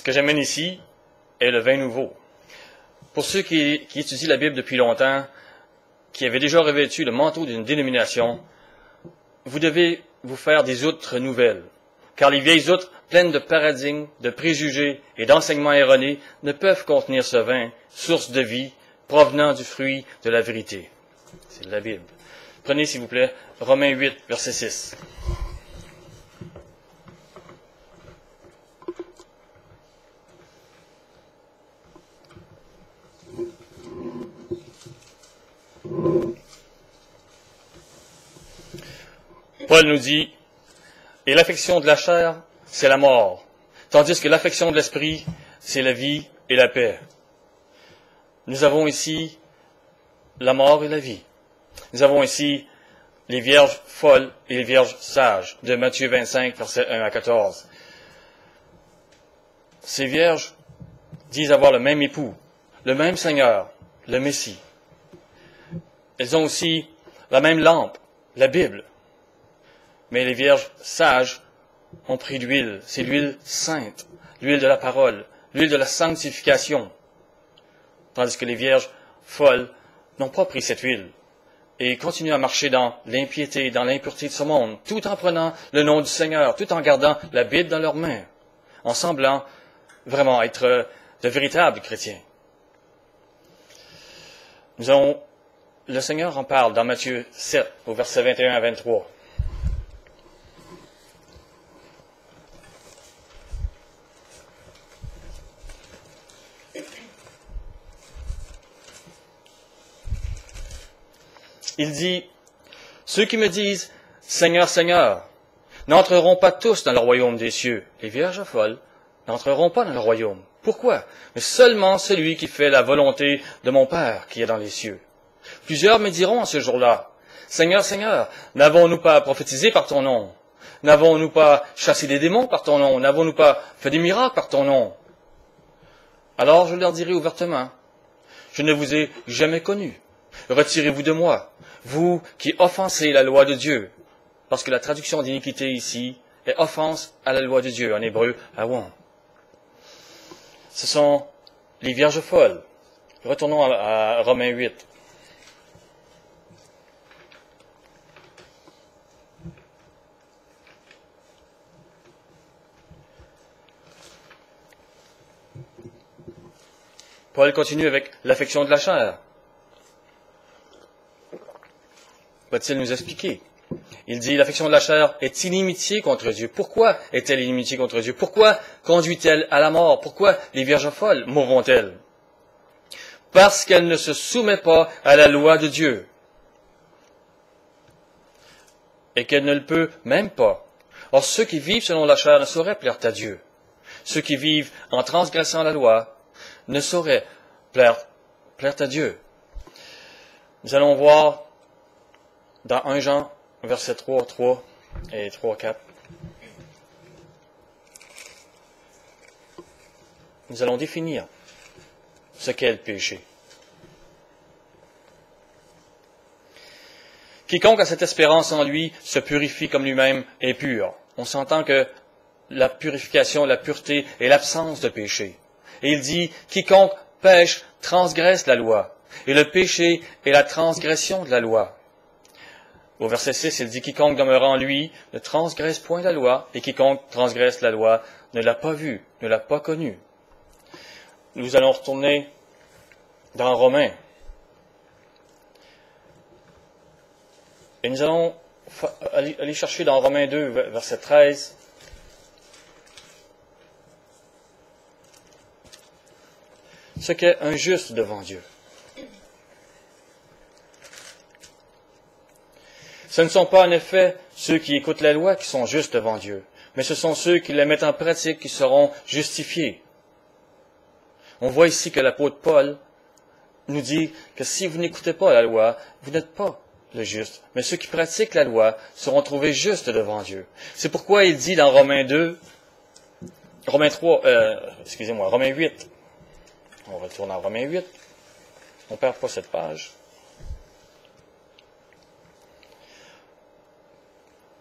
que j'amène ici est le vin nouveau. Pour ceux qui étudient la Bible depuis longtemps, qui avaient déjà revêtu le manteau d'une dénomination, vous devez vous faire des outres nouvelles, car les vieilles outres, pleines de paradigmes, de préjugés et d'enseignements erronés, ne peuvent contenir ce vin, source de vie, provenant du fruit de la vérité. C'est de la Bible. Prenez, s'il vous plaît, Romains 8, verset 6. Paul nous dit, « Et l'affection de la chair, c'est la mort, tandis que l'affection de l'esprit, c'est la vie et la paix. » Nous avons ici la mort et la vie. Nous avons ici les vierges folles et les vierges sages, de Matthieu 25, versets 1 à 14. Ces vierges disent avoir le même époux, le même Seigneur, le Messie. Elles ont aussi la même lampe, la Bible. Mais les vierges sages ont pris l'huile. C'est l'huile sainte, l'huile de la parole, l'huile de la sanctification. Tandis que les vierges folles n'ont pas pris cette huile et continuent à marcher dans l'impiété, dans l'impureté de ce monde, tout en prenant le nom du Seigneur, tout en gardant la Bible dans leurs mains, en semblant vraiment être de véritables chrétiens. Le Seigneur en parle dans Matthieu 7, au verset 21 à 23. Il dit, « Ceux qui me disent, Seigneur, Seigneur, n'entreront pas tous dans le royaume des cieux. Les vierges folles n'entreront pas dans le royaume. Pourquoi? Mais seulement celui qui fait la volonté de mon Père qui est dans les cieux. Plusieurs me diront à ce jour-là, Seigneur, Seigneur, n'avons-nous pas prophétisé par ton nom? N'avons-nous pas chassé des démons par ton nom? N'avons-nous pas fait des miracles par ton nom? Alors je leur dirai ouvertement, je ne vous ai jamais connus. Retirez-vous de moi, vous qui offensez la loi de Dieu. Parce que la traduction d'iniquité ici est offense à la loi de Dieu, en hébreu, awon. Ce sont les vierges folles. Retournons à Romains 8. Paul continue avec l'affection de la chair. Va-t-il nous expliquer? Il dit, l'affection de la chair est inimitié contre Dieu. Pourquoi est-elle inimitié contre Dieu? Pourquoi conduit-elle à la mort? Pourquoi les vierges folles mourront-elles? Parce qu'elle ne se soumet pas à la loi de Dieu. Et qu'elle ne le peut même pas. Or, ceux qui vivent selon la chair ne sauraient plaire à Dieu. Ceux qui vivent en transgressant la loi ne sauraient plaire à Dieu. Nous allons voir dans 1 Jean, verset 3 et 3, 4. Nous allons définir ce qu'est le péché. Quiconque a cette espérance en lui se purifie comme lui-même est pur. On s'entend que la purification, la pureté est l'absence de péché. Et il dit, quiconque pêche transgresse la loi. Et le péché est la transgression de la loi. Au verset 6, il dit, quiconque demeure en lui ne transgresse point la loi, et quiconque transgresse la loi ne l'a pas vue, ne l'a pas connue. Nous allons retourner dans Romains. Et nous allons aller chercher dans Romains 2, verset 13. Ce qu'est un juste devant Dieu. Ce ne sont pas en effet ceux qui écoutent la loi qui sont justes devant Dieu, mais ce sont ceux qui la mettent en pratique qui seront justifiés. On voit ici que l'apôtre Paul nous dit que si vous n'écoutez pas la loi, vous n'êtes pas le juste, mais ceux qui pratiquent la loi seront trouvés justes devant Dieu. C'est pourquoi il dit dans Romains 8, on retourne en Romains 8, on ne perd pas cette page,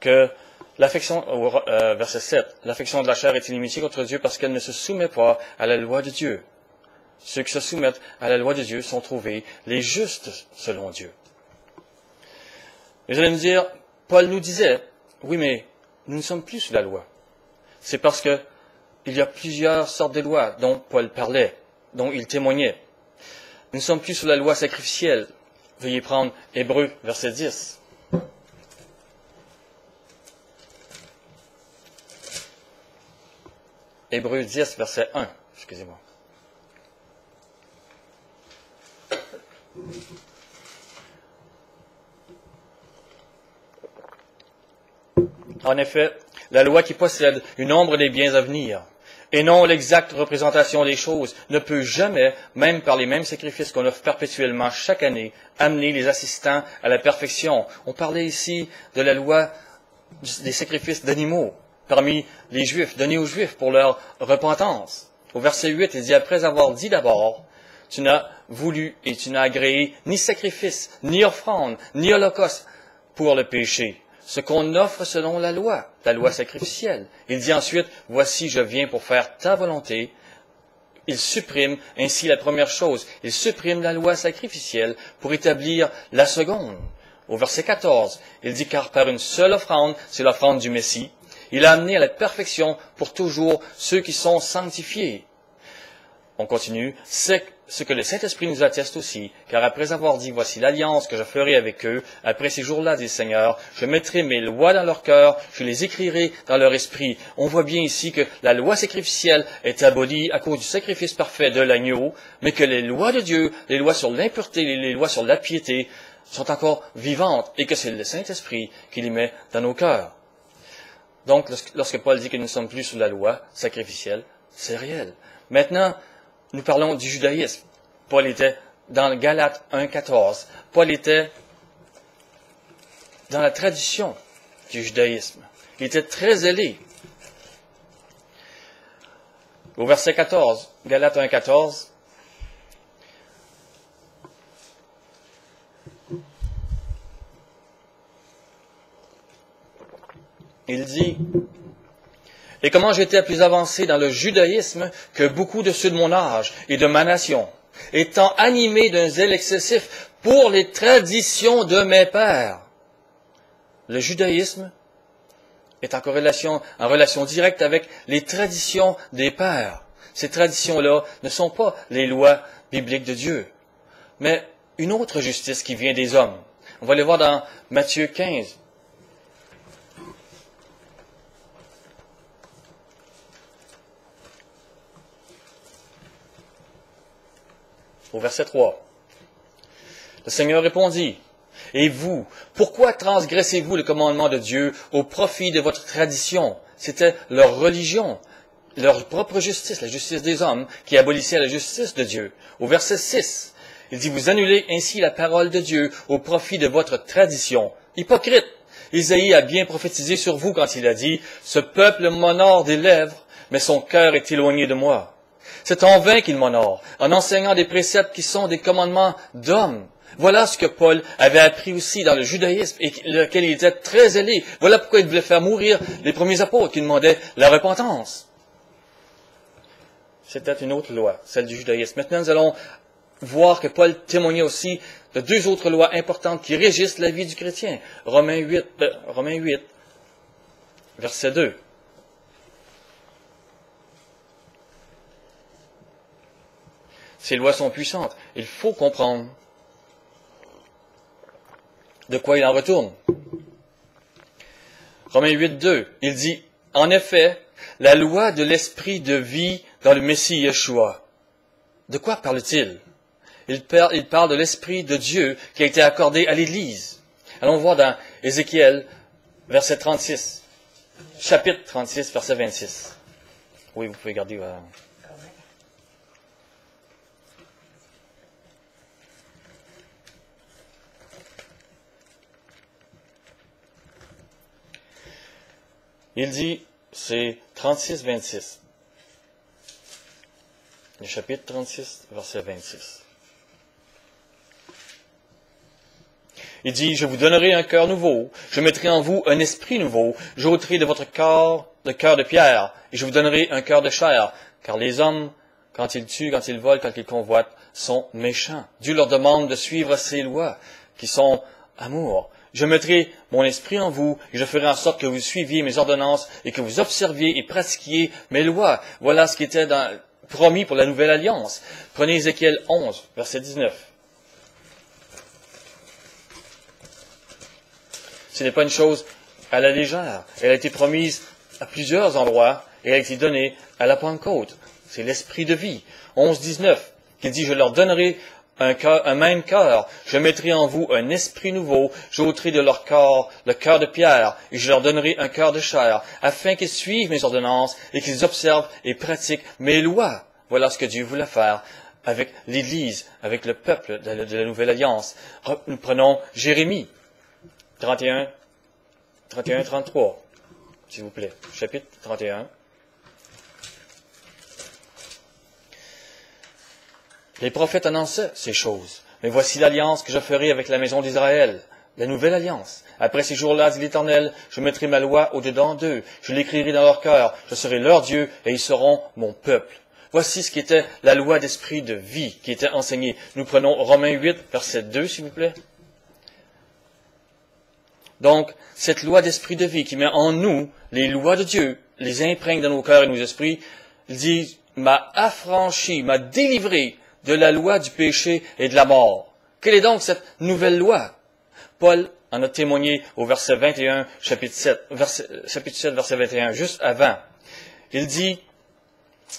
que Verset 7. L'affection de la chair est inimitié contre Dieu parce qu'elle ne se soumet pas à la loi de Dieu. Ceux qui se soumettent à la loi de Dieu sont trouvés les justes selon Dieu. Et vous allez me dire, Paul nous disait, oui, mais nous ne sommes plus sous la loi. C'est parce que il y a plusieurs sortes de lois dont Paul parlait, dont il témoignait. Nous ne sommes plus sous la loi sacrificielle. Veuillez prendre Hébreux, verset 10. Hébreux 10, verset 1. Excusez-moi. En effet, la loi qui possède une ombre des biens à venir, et non l'exacte représentation des choses, ne peut jamais, même par les mêmes sacrifices qu'on offre perpétuellement chaque année, amener les assistants à la perfection. On parlait ici de la loi des sacrifices d'animaux parmi les Juifs, donnés aux Juifs pour leur repentance. Au verset 8, il dit, après avoir dit d'abord, tu n'as voulu et tu n'as agréé ni sacrifice, ni offrande, ni holocauste pour le péché. Ce qu'on offre selon la loi sacrificielle. Il dit ensuite, voici, je viens pour faire ta volonté. Il supprime ainsi la première chose. Il supprime la loi sacrificielle pour établir la seconde. Au verset 14, il dit, car par une seule offrande, c'est l'offrande du Messie, il a amené à la perfection pour toujours ceux qui sont sanctifiés. On continue, c'est ce que le Saint-Esprit nous atteste aussi, car après avoir dit, voici l'alliance que je ferai avec eux, après ces jours-là, dit le Seigneur, je mettrai mes lois dans leur cœur, je les écrirai dans leur esprit. On voit bien ici que la loi sacrificielle est abolie à cause du sacrifice parfait de l'agneau, mais que les lois de Dieu, les lois sur l'impureté, les lois sur la piété, sont encore vivantes, et que c'est le Saint-Esprit qui les met dans nos cœurs. Donc, lorsque Paul dit que nous ne sommes plus sous la loi sacrificielle, c'est réel. Maintenant, nous parlons du judaïsme. Paul était dans Galates 1,14. Paul était dans la tradition du judaïsme. Il était très zélé. Au verset 14, Galates 1,14, il dit, « Et comment j'étais plus avancé dans le judaïsme que beaucoup de ceux de mon âge et de ma nation, étant animé d'un zèle excessif pour les traditions de mes pères. » Le judaïsme est en relation directe avec les traditions des pères. Ces traditions-là ne sont pas les lois bibliques de Dieu, mais une autre justice qui vient des hommes. On va le voir dans Matthieu 15. Au verset 3. Le Seigneur répondit, « Et vous, pourquoi transgressez-vous le commandement de Dieu au profit de votre tradition? » C'était leur religion, leur propre justice, la justice des hommes, qui abolissait la justice de Dieu. Au verset 6, il dit, « Vous annulez ainsi la parole de Dieu au profit de votre tradition. » Hypocrite! Isaïe a bien prophétisé sur vous quand il a dit, « Ce peuple m'honore des lèvres, mais son cœur est éloigné de moi. » C'est en vain qu'il m'honore, en enseignant des préceptes qui sont des commandements d'hommes. Voilà ce que Paul avait appris aussi dans le judaïsme et lequel il était très zélé. Voilà pourquoi il voulait faire mourir les premiers apôtres qui demandaient la repentance. C'était une autre loi, celle du judaïsme. Maintenant, nous allons voir que Paul témoignait aussi de deux autres lois importantes qui régissent la vie du chrétien. Romains 8, verset 2. Ces lois sont puissantes. Il faut comprendre de quoi il en retourne. Romains 8, 2, il dit, « En effet, la loi de l'esprit de vie dans le Messie Yeshua. » De quoi parle-t-il? Il parle de l'esprit de Dieu qui a été accordé à l'Église. Allons voir dans Ézéchiel, verset 36, chapitre 36, verset 26. Oui, vous pouvez garder... Il dit, c'est 36, 26. Le chapitre 36, verset 26. Il dit, je vous donnerai un cœur nouveau, je mettrai en vous un esprit nouveau, j'ôterai de votre corps le cœur de pierre, et je vous donnerai un cœur de chair, car les hommes, quand ils tuent, quand ils volent, quand ils convoitent, sont méchants. Dieu leur demande de suivre ses lois, qui sont amour. Je mettrai mon esprit en vous, et je ferai en sorte que vous suiviez mes ordonnances, et que vous observiez et pratiquiez mes lois. Voilà ce qui était promis pour la nouvelle alliance. Prenez Ézéchiel 11, verset 19. Ce n'est pas une chose à la légère. Elle a été promise à plusieurs endroits, et elle a été donnée à la Pentecôte. C'est l'esprit de vie. 11, 19, qui dit, je leur donnerai un même cœur, je mettrai en vous un esprit nouveau, j'ôterai de leur corps le cœur de pierre, et je leur donnerai un cœur de chair, afin qu'ils suivent mes ordonnances, et qu'ils observent et pratiquent mes lois. Voilà ce que Dieu voulait faire avec l'Église, avec le peuple de la Nouvelle Alliance. Nous prenons Jérémie, 31, 33, s'il vous plaît, chapitre 31. Les prophètes annonçaient ces choses. Mais voici l'alliance que je ferai avec la maison d'Israël, la nouvelle alliance. Après ces jours-là, dit l'Éternel, je mettrai ma loi au-dedans d'eux, je l'écrirai dans leur cœur, je serai leur Dieu et ils seront mon peuple. Voici ce qui était la loi d'esprit de vie qui était enseignée. Nous prenons Romains 8, verset 2, s'il vous plaît. Donc, cette loi d'esprit de vie qui met en nous les lois de Dieu, les imprègne dans nos cœurs et nos esprits, il dit, m'a affranchi, m'a délivré de la loi du péché et de la mort. Quelle est donc cette nouvelle loi? Paul en a témoigné au verset 21, chapitre 7, verset 21, juste avant. Il dit,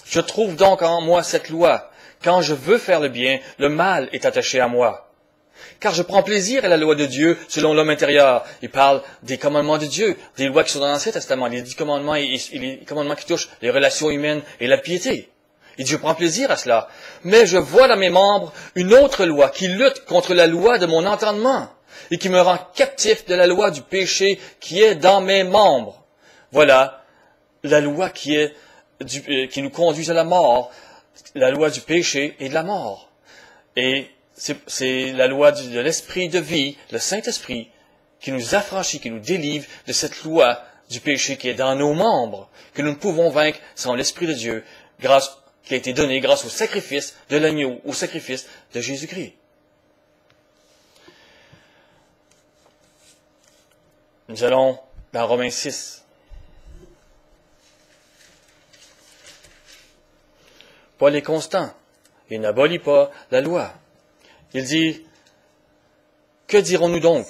je trouve donc en moi cette loi. Quand je veux faire le bien, le mal est attaché à moi. Car je prends plaisir à la loi de Dieu selon l'homme intérieur. Il parle des commandements de Dieu, des lois qui sont dans l'Ancien Testament, les 10 commandements et les commandements qui touchent les relations humaines et la piété. Il dit, je prends plaisir à cela. Mais je vois dans mes membres une autre loi qui lutte contre la loi de mon entendement et qui me rend captif de la loi du péché qui est dans mes membres. Voilà la loi qui nous conduit à la mort, la loi du péché et de la mort. Et c'est la loi de l'esprit de vie, le Saint-Esprit, qui nous affranchit, qui nous délivre de cette loi du péché qui est dans nos membres, que nous ne pouvons vaincre sans l'Esprit de Dieu, qui a été donné grâce au sacrifice de l'agneau, au sacrifice de Jésus-Christ. Nous allons dans Romains 6. Paul est constant. Il n'abolit pas la loi. Il dit, que dirons-nous donc?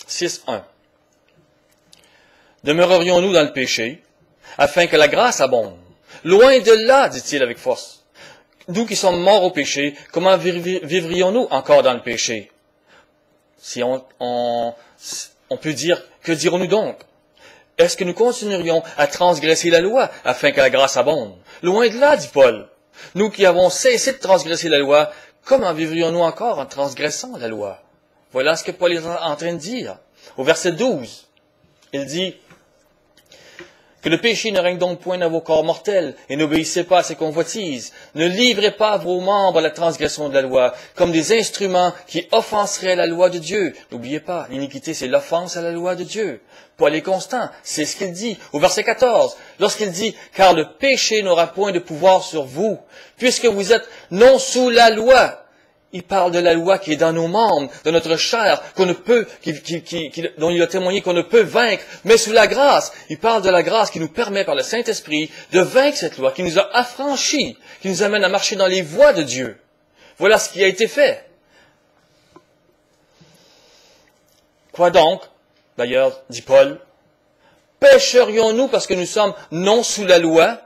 6.1. Demeurerions-nous dans le péché, afin que la grâce abonde? Loin de là, dit-il avec force. Nous qui sommes morts au péché, comment vivrions-nous encore dans le péché? Si on peut dire, que dirons-nous donc? Est-ce que nous continuerions à transgresser la loi afin que la grâce abonde? Loin de là, dit Paul. Nous qui avons cessé de transgresser la loi, comment vivrions-nous encore en transgressant la loi? Voilà ce que Paul est en train de dire. Au verset 12, il dit, que le péché ne règne donc point dans vos corps mortels, et n'obéissez pas à ses convoitises. Ne livrez pas vos membres à la transgression de la loi, comme des instruments qui offenseraient la loi de Dieu. N'oubliez pas, l'iniquité, c'est l'offense à la loi de Dieu. Paul est constant, c'est ce qu'il dit. Au verset 14, lorsqu'il dit, car le péché n'aura point de pouvoir sur vous, puisque vous êtes non sous la loi. Il parle de la loi qui est dans nos membres, de notre chair, qu'on ne peut, dont il a témoigné qu'on ne peut vaincre, mais sous la grâce. Il parle de la grâce qui nous permet par le Saint-Esprit de vaincre cette loi, qui nous a affranchis, qui nous amène à marcher dans les voies de Dieu. Voilà ce qui a été fait. Quoi donc? D'ailleurs, dit Paul, pécherions-nous parce que nous sommes non sous la loi?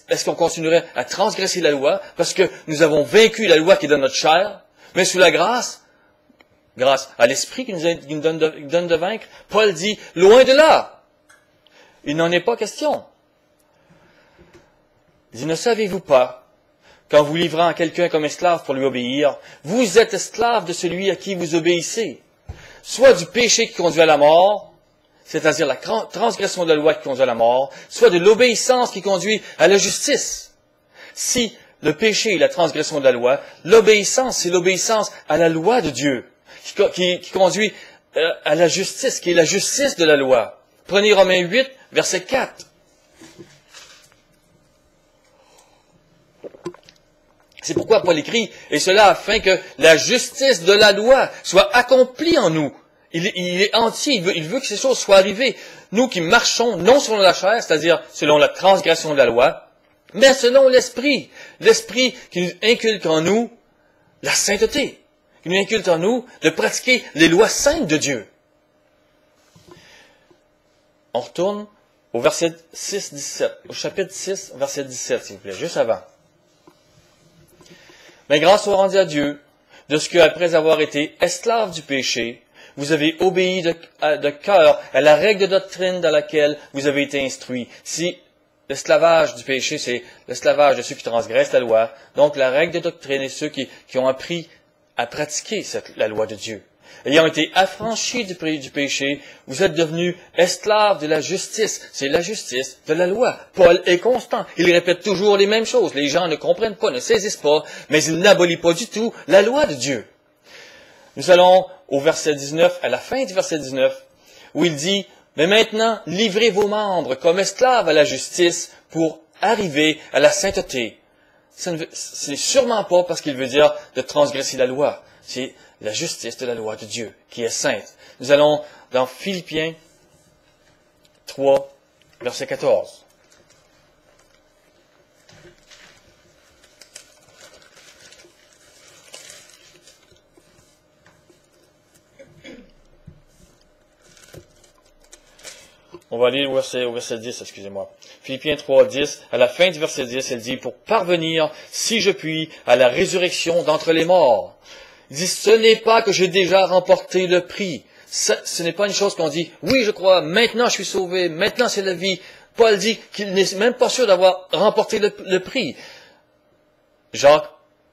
Est-ce qu'on continuerait à transgresser la loi parce que nous avons vaincu la loi qui est dans notre chair, mais sous la grâce à l'Esprit qui nous donne de vaincre? Paul dit, loin de là. Il n'en est pas question. Il dit, ne savez-vous pas, qu'en vous livrant à quelqu'un comme esclave pour lui obéir, vous êtes esclave de celui à qui vous obéissez, soit du péché qui conduit à la mort, c'est-à-dire la transgression de la loi qui conduit à la mort, soit de l'obéissance qui conduit à la justice. Si le péché est la transgression de la loi, l'obéissance, c'est l'obéissance à la loi de Dieu. qui conduit à la justice, qui est la justice de la loi. Prenez Romains 8, verset 4. C'est pourquoi Paul écrit, et cela afin que la justice de la loi soit accomplie en nous. Il est entier, il veut que ces choses soient arrivées. Nous qui marchons non selon la chair, c'est-à-dire selon la transgression de la loi, mais selon l'Esprit. L'Esprit qui nous inculque en nous la sainteté, qui nous inculque en nous de pratiquer les lois saintes de Dieu. On retourne au verset 6, 17, au chapitre 6, verset 17, s'il vous plaît, juste avant. Mais grâce soit rendue à Dieu, de ce qu'après avoir été esclaves du péché, vous avez obéi de cœur à la règle de doctrine dans laquelle vous avez été instruits. Si l'esclavage du péché, c'est l'esclavage de ceux qui transgressent la loi, donc la règle de doctrine est ceux qui ont appris à pratiquer la loi de Dieu. Ayant été affranchis du péché, vous êtes devenus esclaves de la justice. C'est la justice de la loi. Paul est constant. Il répète toujours les mêmes choses. Les gens ne comprennent pas, ne saisissent pas, mais il n'abolit pas du tout la loi de Dieu. Nous allons au verset 19, à la fin du verset 19, où il dit, « Mais maintenant, livrez vos membres comme esclaves à la justice pour arriver à la sainteté. » Ce n'est sûrement pas parce qu'il veut dire de transgresser la loi. C'est la justice de la loi de Dieu, qui est sainte. Nous allons dans Philippiens 3, verset 14. On va aller au verset 10, excusez-moi. Philippiens 3, 10, à la fin du verset 10, il dit, « Pour parvenir, si je puis, à la résurrection d'entre les morts. » Il dit, ce n'est pas que j'ai déjà remporté le prix. Ce n'est pas une chose qu'on dit, oui, je crois, maintenant je suis sauvé, maintenant c'est la vie. Paul dit qu'il n'est même pas sûr d'avoir remporté le prix.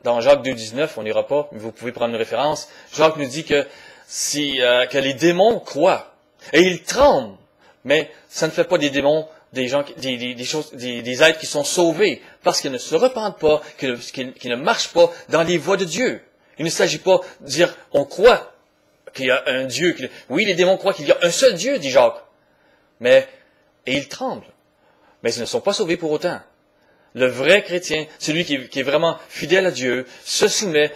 Dans Jacques 2, 19, on n'ira pas, mais vous pouvez prendre une référence. Jacques nous dit que les démons croient et ils tremblent, mais ça ne fait pas des démons des êtres qui sont sauvés parce qu'ils ne se repentent pas, qu'ils ne marchent pas dans les voies de Dieu. Il ne s'agit pas de dire, on croit qu'il y a un Dieu. Oui, les démons croient qu'il y a un seul Dieu, dit Jacques. Et ils tremblent. Mais ils ne sont pas sauvés pour autant. Le vrai chrétien, celui qui est vraiment fidèle à Dieu, se soumet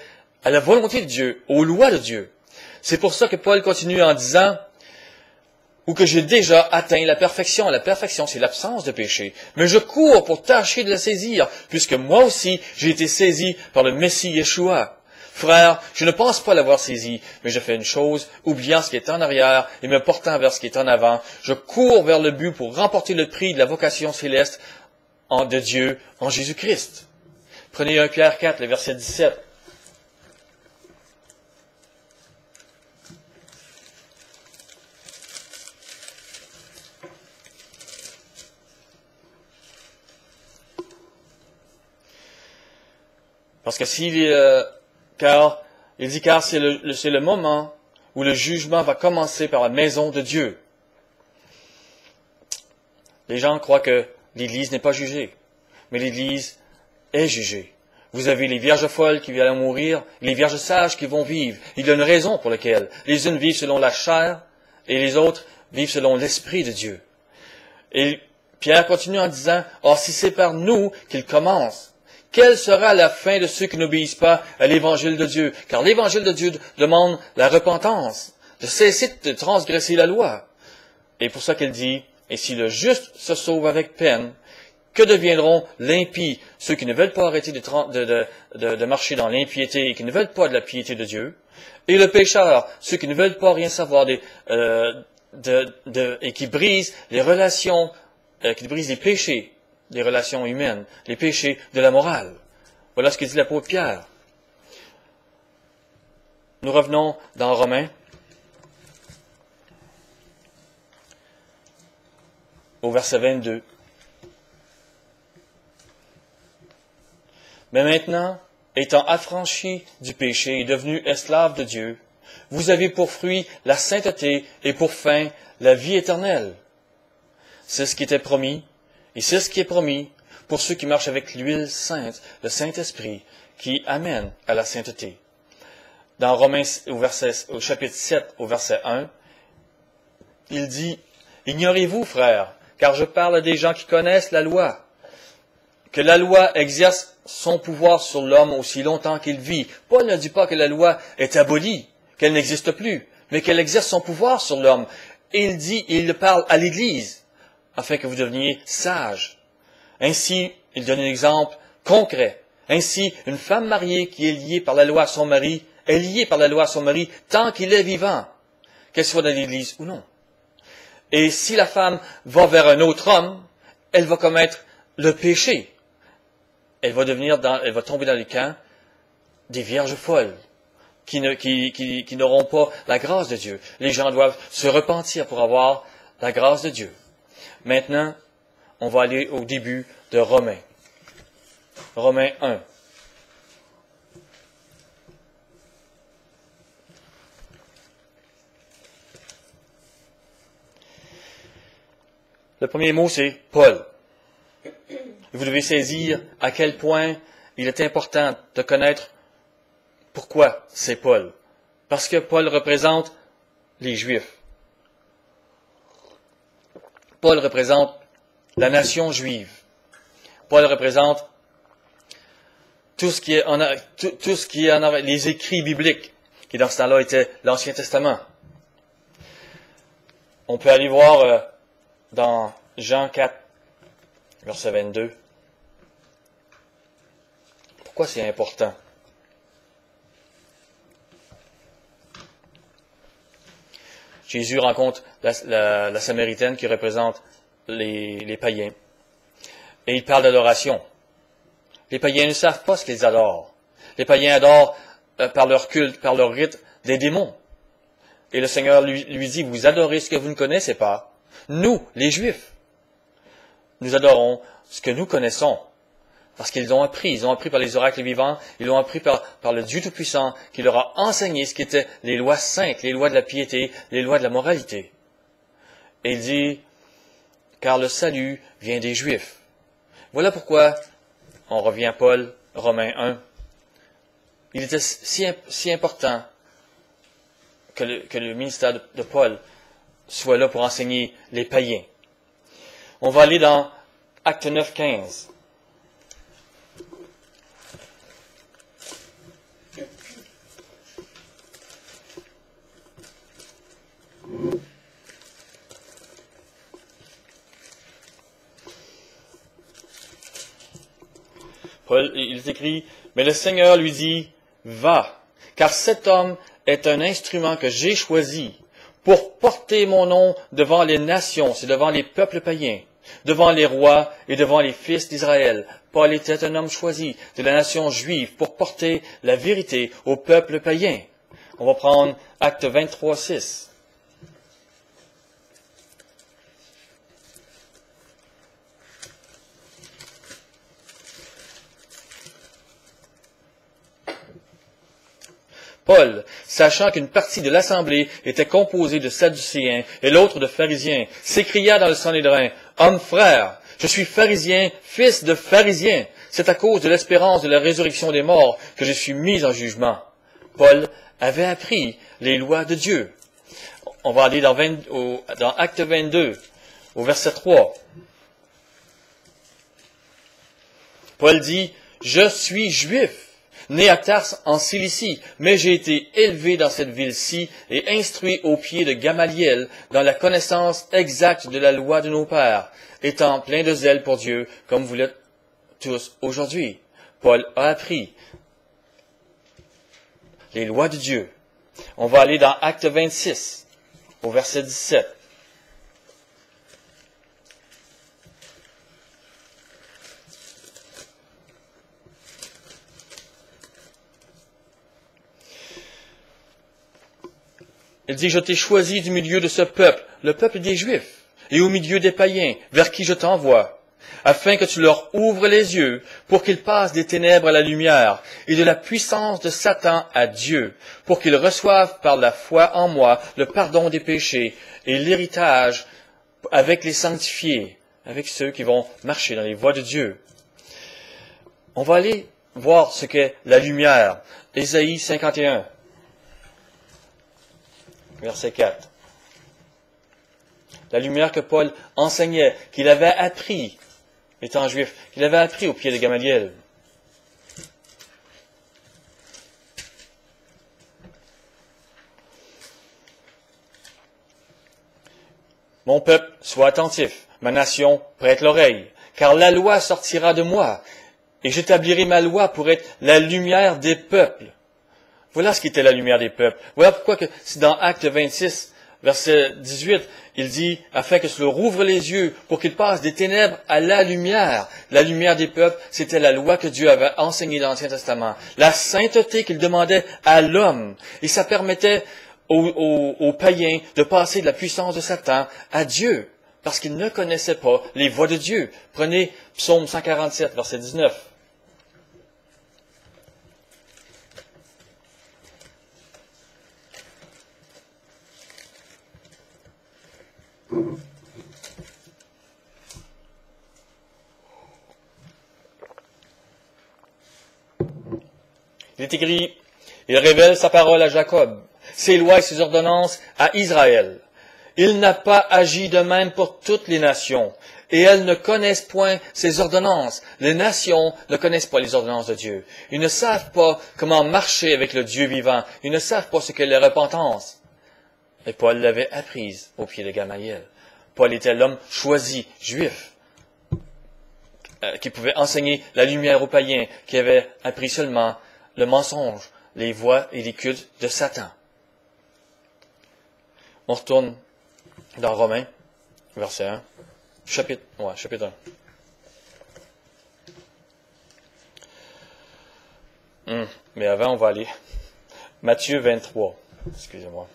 à la volonté de Dieu, aux lois de Dieu. C'est pour ça que Paul continue en disant, ou que j'ai déjà atteint la perfection. La perfection, c'est l'absence de péché. Mais je cours pour tâcher de la saisir, puisque moi aussi, j'ai été saisi par le Messie Yeshua. Frère, je ne pense pas l'avoir saisi, mais je fais une chose, oubliant ce qui est en arrière et me portant vers ce qui est en avant. Je cours vers le but pour remporter le prix de la vocation céleste de Dieu en Jésus-Christ. Prenez 1 Pierre 4, le verset 17. Parce que car c'est le moment où le jugement va commencer par la maison de Dieu. Les gens croient que l'Église n'est pas jugée, mais l'Église est jugée. Vous avez les vierges folles qui viennent mourir, les vierges sages qui vont vivre. Il y a une raison pour laquelle les unes vivent selon la chair et les autres vivent selon l'Esprit de Dieu. Et Pierre continue en disant, « Or, si c'est par nous qu'il commence, quelle sera la fin de ceux qui n'obéissent pas à l'Évangile de Dieu? » Car l'Évangile de Dieu demande la repentance, de cesser de transgresser la loi. Et pour ça qu'elle dit, « Et si le juste se sauve avec peine, que deviendront l'impies, ceux qui ne veulent pas arrêter de marcher dans l'impiété et qui ne veulent pas de la piété de Dieu? Et le pécheur, ceux qui ne veulent pas rien savoir et qui brisent les relations, qui brisent les péchés des relations humaines, les péchés de la morale. » Voilà ce que dit l'apôtre Pierre. Nous revenons dans Romains, au verset 22. « Mais maintenant, étant affranchis du péché et devenus esclaves de Dieu, vous avez pour fruit la sainteté et pour fin la vie éternelle. » C'est ce qui était promis. Et c'est ce qui est promis pour ceux qui marchent avec l'huile sainte, le Saint-Esprit, qui amène à la sainteté. dans Romains au chapitre 7, au verset 1, il dit, « Ignorez-vous, frères, car je parle à des gens qui connaissent la loi, que la loi exerce son pouvoir sur l'homme aussi longtemps qu'il vit. » Paul ne dit pas que la loi est abolie, qu'elle n'existe plus, mais qu'elle exerce son pouvoir sur l'homme. Et il parle à l'Église, afin que vous deveniez sages. Ainsi, il donne un exemple concret. Ainsi, une femme mariée qui est liée par la loi à son mari, est liée par la loi à son mari tant qu'il est vivant, qu'elle soit dans l'Église ou non. Et si la femme va vers un autre homme, elle va commettre le péché. Elle va tomber dans le camp des vierges folles, qui n'auront pas la grâce de Dieu. Les gens doivent se repentir pour avoir la grâce de Dieu. Maintenant, on va aller au début de Romains. Romains 1. Le premier mot, c'est Paul. Vous devez saisir à quel point il est important de connaître pourquoi c'est Paul. Parce que Paul représente les Juifs. Paul représente la nation juive. Paul représente tout ce qui est les écrits bibliques, qui dans ce temps-là étaient l'Ancien Testament. On peut aller voir dans Jean 4, verset 22. Pourquoi c'est important? Jésus rencontre la Samaritaine qui représente les païens. Et il parle d'adoration. Les païens ne savent pas ce qu'ils adorent. Les païens adorent par leur culte, par leur rite, des démons. Et le Seigneur lui dit, vous adorez ce que vous ne connaissez pas. Nous, les Juifs, nous adorons ce que nous connaissons. Parce qu'ils ont appris par les oracles vivants, ils l'ont appris par le Dieu Tout-Puissant qui leur a enseigné ce qu'étaient les lois saintes, les lois de la piété, les lois de la moralité. Et il dit, car le salut vient des Juifs. Voilà pourquoi, on revient à Paul, Romains 1, il était si important que le ministère de Paul soit là pour enseigner les païens. On va aller dans Acte 9, 15. Paul, il écrit, mais le Seigneur lui dit, va, car cet homme est un instrument que j'ai choisi pour porter mon nom devant les nations, c'est devant les peuples païens, devant les rois et devant les fils d'Israël. Paul était un homme choisi de la nation juive pour porter la vérité au peuple païen. On va prendre Acte 23, 6. Paul, sachant qu'une partie de l'assemblée était composée de Sadducéens et l'autre de pharisiens, s'écria dans le Sanhédrin, « Homme frère, je suis pharisien, fils de pharisien. C'est à cause de l'espérance de la résurrection des morts que je suis mis en jugement. » Paul avait appris les lois de Dieu. On va aller dans Acte 22, au verset 3. Paul dit, « Je suis juif, né à Tars en Cilicie, mais j'ai été élevé dans cette ville-ci et instruit aux pieds de Gamaliel dans la connaissance exacte de la loi de nos pères, étant plein de zèle pour Dieu, comme vous l'êtes tous aujourd'hui. » Paul a appris les lois de Dieu. On va aller dans Acte 26, au verset 17. Il dit, « Je t'ai choisi du milieu de ce peuple, le peuple des Juifs, et au milieu des païens, vers qui je t'envoie, afin que tu leur ouvres les yeux, pour qu'ils passent des ténèbres à la lumière, et de la puissance de Satan à Dieu, pour qu'ils reçoivent par la foi en moi le pardon des péchés et l'héritage avec les sanctifiés, avec ceux qui vont marcher dans les voies de Dieu. » On va aller voir ce qu'est la lumière. Ésaïe 51. verset 4. La lumière que Paul enseignait, qu'il avait appris, étant juif, qu'il avait appris au pied de Gamaliel. Mon peuple, sois attentif, ma nation, prête l'oreille, car la loi sortira de moi, et j'établirai ma loi pour être la lumière des peuples. Voilà ce qui était la lumière des peuples. Voilà pourquoi que c'est dans Acte 26, verset 18, il dit, afin que cela rouvre les yeux, pour qu'ils passent des ténèbres à la lumière. La lumière des peuples, c'était la loi que Dieu avait enseignée dans l'Ancien Testament. La sainteté qu'il demandait à l'homme. Et ça permettait aux païens de passer de la puissance de Satan à Dieu, parce qu'ils ne connaissaient pas les voies de Dieu. Prenez Psaume 147, verset 19. Il est écrit, il révèle sa parole à Jacob, ses lois et ses ordonnances à Israël. Il n'a pas agi de même pour toutes les nations, et elles ne connaissent point ses ordonnances. Les nations ne connaissent pas les ordonnances de Dieu. Ils ne savent pas comment marcher avec le Dieu vivant. Ils ne savent pas ce qu'est la repentance. Et Paul l'avait apprise au pied de Gamaliel. Paul était l'homme choisi, juif, qui pouvait enseigner la lumière aux païens, qui avait appris seulement le mensonge, les voies et les cultes de Satan. On retourne dans Romains, verset 1, chapitre 1. Mais avant, on va aller Matthieu 23, excusez-moi.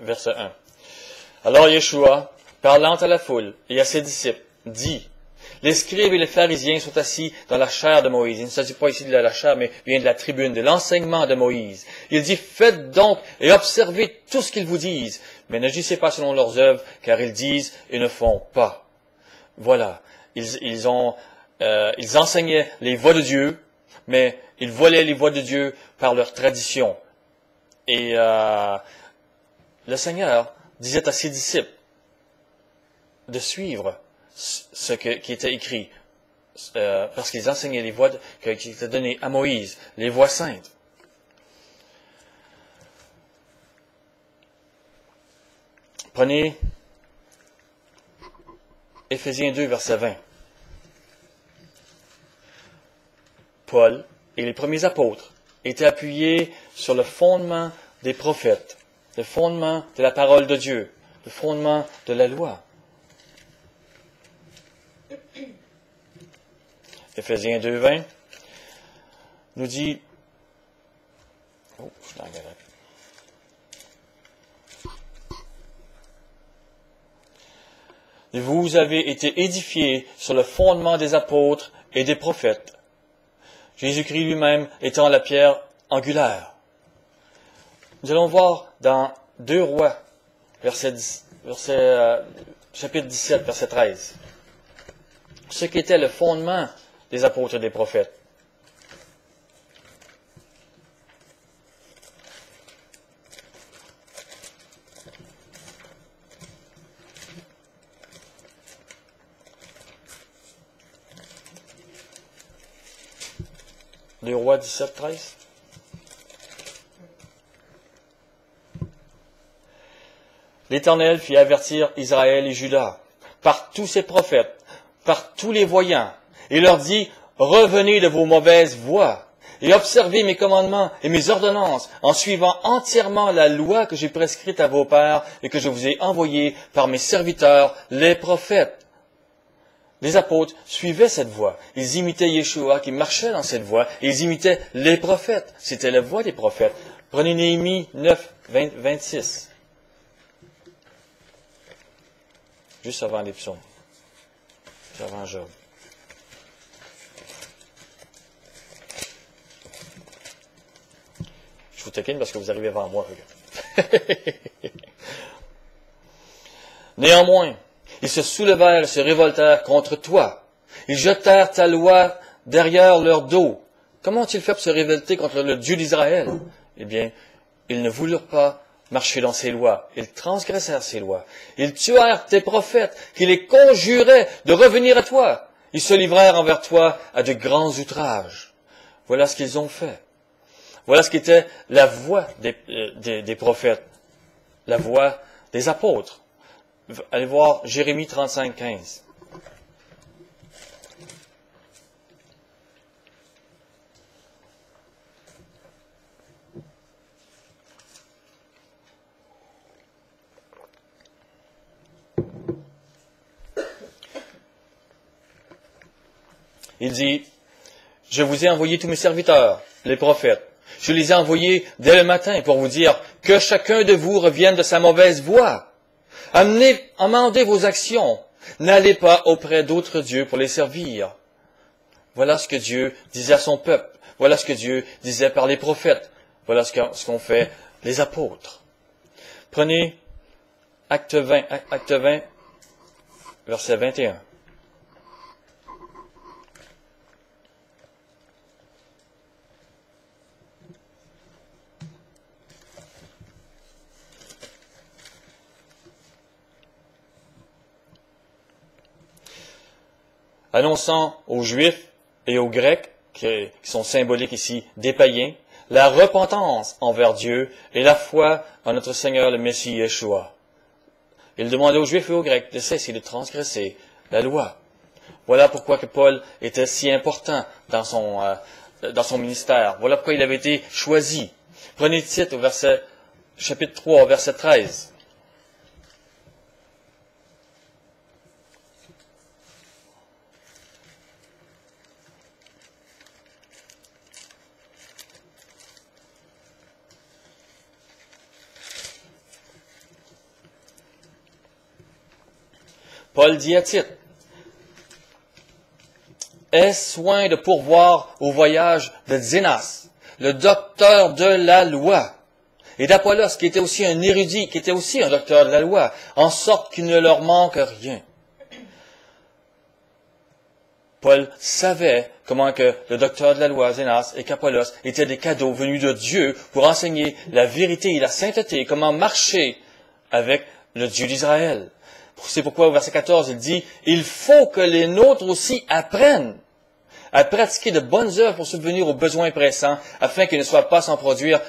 Verset 1. Alors Yeshua, parlant à la foule et à ses disciples, dit, les scribes et les pharisiens sont assis dans la chaire de Moïse. Il ne s'agit pas ici de la chaire, mais bien de la tribune, de l'enseignement de Moïse. Il dit, faites donc et observez tout ce qu'ils vous disent, mais n'agissez pas selon leurs œuvres, car ils disent et ne font pas. Voilà, ils enseignaient les voies de Dieu, mais ils volaient les voies de Dieu par leur tradition. Et le Seigneur disait à ses disciples de suivre ce qui était écrit, parce qu'ils enseignaient les voies qui étaient données à Moïse, les voies saintes. Prenez Éphésiens 2, verset 20. Paul et les premiers apôtres étaient appuyés sur le fondement des prophètes, le fondement de la parole de Dieu, le fondement de la loi. Éphésiens 2, 20 nous dit, vous avez été édifiés sur le fondement des apôtres et des prophètes, Jésus-Christ lui-même étant la pierre angulaire. Nous allons voir dans 2 Rois, chapitre 17, verset 13, ce qu'était le fondement des apôtres et des prophètes. Deux Rois 17, 13. L'Éternel fit avertir Israël et Juda par tous ses prophètes, par tous les voyants, et leur dit, revenez de vos mauvaises voies, et observez mes commandements et mes ordonnances, en suivant entièrement la loi que j'ai prescrite à vos pères et que je vous ai envoyée par mes serviteurs, les prophètes. Les apôtres suivaient cette voie. Ils imitaient Yeshua qui marchait dans cette voie, et ils imitaient les prophètes. C'était la voie des prophètes. Prenez Néhémie 9, 26. Juste avant les psaumes. Juste avant Job. Je vous taquine parce que vous arrivez avant moi. Néanmoins, ils se soulevèrent et se révoltèrent contre toi. Ils jetèrent ta loi derrière leur dos. Comment ont-ils fait pour se révolter contre le Dieu d'Israël? Eh bien, ils ne voulurent pas marcher dans ses lois. Ils transgressèrent ses lois. Ils tuèrent tes prophètes, qui les conjuraient de revenir à toi. Ils se livrèrent envers toi à de grands outrages. Voilà ce qu'ils ont fait. Voilà ce qu'était la voix des prophètes, la voix des apôtres. Allez voir Jérémie 35, 15. Il dit, « Je vous ai envoyé tous mes serviteurs, les prophètes. Je les ai envoyés dès le matin pour vous dire que chacun de vous revienne de sa mauvaise voie. Amendez vos actions. N'allez pas auprès d'autres dieux pour les servir. » Voilà ce que Dieu disait à son peuple. Voilà ce que Dieu disait par les prophètes. Voilà ce qu'ont fait les apôtres. Prenez Acte 20, verset 21. Annonçant aux Juifs et aux Grecs, qui sont symboliques ici des païens, la repentance envers Dieu et la foi en notre Seigneur le Messie Yeshua. Il demandait aux Juifs et aux Grecs de cesser de transgresser la loi. Voilà pourquoi que Paul était si important dans son ministère. Voilà pourquoi il avait été choisi. Prenez Tite au chapitre 3, verset 13. Paul dit à Tite, « Aie soin de pourvoir au voyage de Zénas, le docteur de la loi, et d'Apollos, qui était aussi un érudit, qui était aussi un docteur de la loi, en sorte qu'il ne leur manque rien. » Paul savait comment que le docteur de la loi, Zénas, et qu'Apollos étaient des cadeaux venus de Dieu pour enseigner la vérité et la sainteté, comment marcher avec le Dieu d'Israël. C'est pourquoi au verset 14, il dit, « Il faut que les nôtres aussi apprennent à pratiquer de bonnes œuvres pour subvenir aux besoins pressants, afin qu'ils ne soient pas sans produire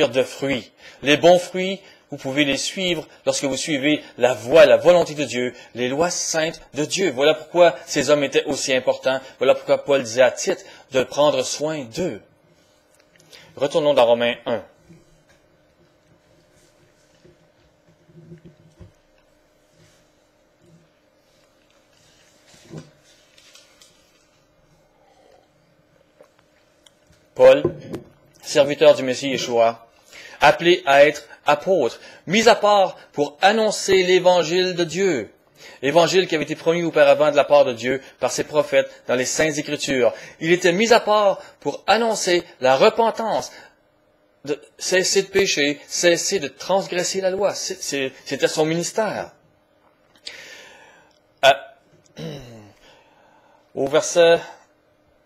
de fruits. Les bons fruits, vous pouvez les suivre lorsque vous suivez la voie, la volonté de Dieu, les lois saintes de Dieu. » Voilà pourquoi ces hommes étaient aussi importants. Voilà pourquoi Paul disait à Tite de prendre soin d'eux. Retournons dans Romains 1. Paul, serviteur du Messie Yeshua, appelé à être apôtre, mis à part pour annoncer l'évangile de Dieu. L'évangile qui avait été promis auparavant de la part de Dieu par ses prophètes dans les Saintes Écritures. Il était mis à part pour annoncer la repentance, de cesser de pécher, cesser de transgresser la loi. C'était son ministère. Au verset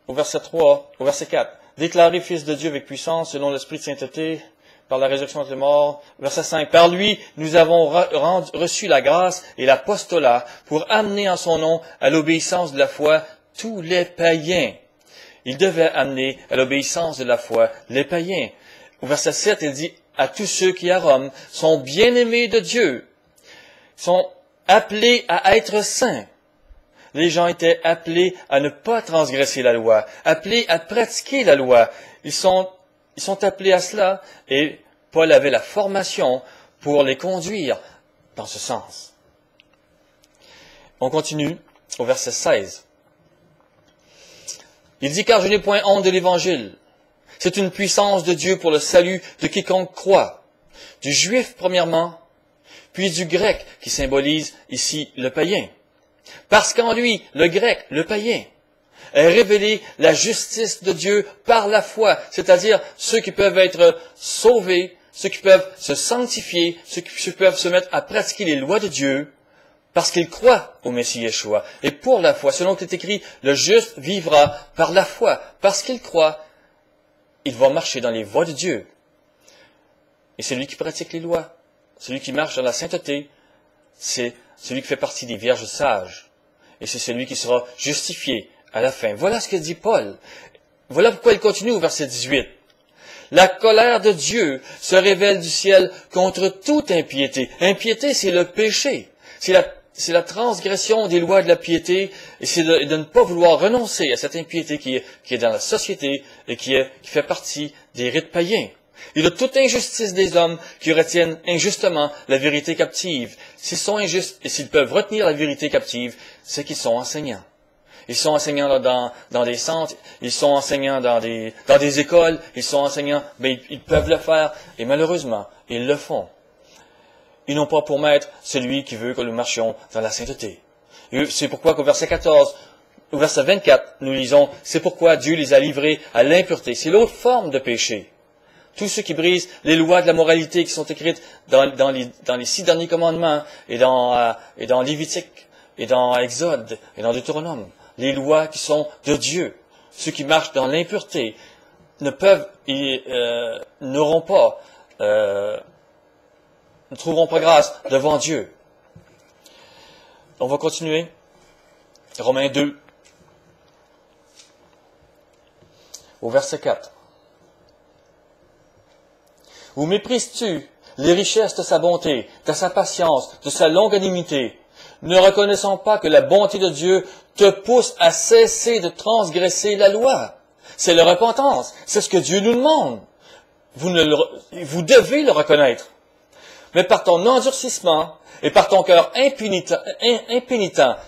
3, au verset 4. Déclaré fils de Dieu avec puissance, selon l'esprit de sainteté, par la résurrection entre les morts. Verset 5. Par lui, nous avons reçu la grâce et l'apostolat pour amener en son nom à l'obéissance de la foi tous les païens. Il devait amener à l'obéissance de la foi les païens. Au verset 7, il dit, à tous ceux qui à Rome sont bien-aimés de Dieu, sont appelés à être saints. Les gens étaient appelés à ne pas transgresser la loi, appelés à pratiquer la loi. Ils sont appelés à cela et Paul avait la formation pour les conduire dans ce sens. On continue au verset 16. Il dit, « Car je n'ai point honte de l'Évangile. C'est une puissance de Dieu pour le salut de quiconque croit, du juif premièrement, puis du grec qui symbolise ici le païen. Parce qu'en lui, le grec, le païen, est révélé la justice de Dieu par la foi, c'est-à-dire ceux qui peuvent être sauvés, ceux qui peuvent se sanctifier, ceux qui peuvent se mettre à pratiquer les lois de Dieu parce qu'il croit au Messie Yeshua. Et pour la foi, selon qu'il est écrit, le juste vivra par la foi. Parce qu'il croit, il va marcher dans les voies de Dieu. Et celui qui pratique les lois, celui qui marche dans la sainteté, c'est celui qui fait partie des vierges sages. Et c'est celui qui sera justifié à la fin. Voilà ce que dit Paul. Voilà pourquoi il continue au verset 18. La colère de Dieu se révèle du ciel contre toute impiété. Impiété, c'est le péché. C'est la transgression des lois de la piété, et c'est de ne pas vouloir renoncer à cette impiété qui est dans la société et qui fait partie des rites païens. Et de toute injustice des hommes qui retiennent injustement la vérité captive. S'ils sont injustes et s'ils peuvent retenir la vérité captive, c'est qu'ils sont enseignants. Ils sont enseignants dans des centres, ils sont enseignants dans des écoles, ils sont enseignants, mais ils peuvent le faire, et malheureusement, ils le font. Ils n'ont pas pour maître celui qui veut que nous marchions dans la sainteté. Et c'est pourquoi qu'au verset 14, au verset 24, nous lisons, c'est pourquoi Dieu les a livrés à l'impureté. C'est l'autre forme de péché. Tous ceux qui brisent les lois de la moralité qui sont écrites dans les 6 derniers commandements, et dans Lévitique, et dans Exode, et dans Deutéronome. Les lois qui sont de Dieu. Ceux qui marchent dans l'impureté n'auront pas, ne trouveront pas grâce devant Dieu. On va continuer. Romains 2, au verset 4. Ou méprises-tu les richesses de sa bonté, de sa patience, de sa longanimité, ne reconnaissant pas que la bonté de Dieu te pousse à cesser de transgresser la loi? C'est la repentance. C'est ce que Dieu nous demande. Vous devez le reconnaître. Mais par ton endurcissement et par ton cœur impénitent,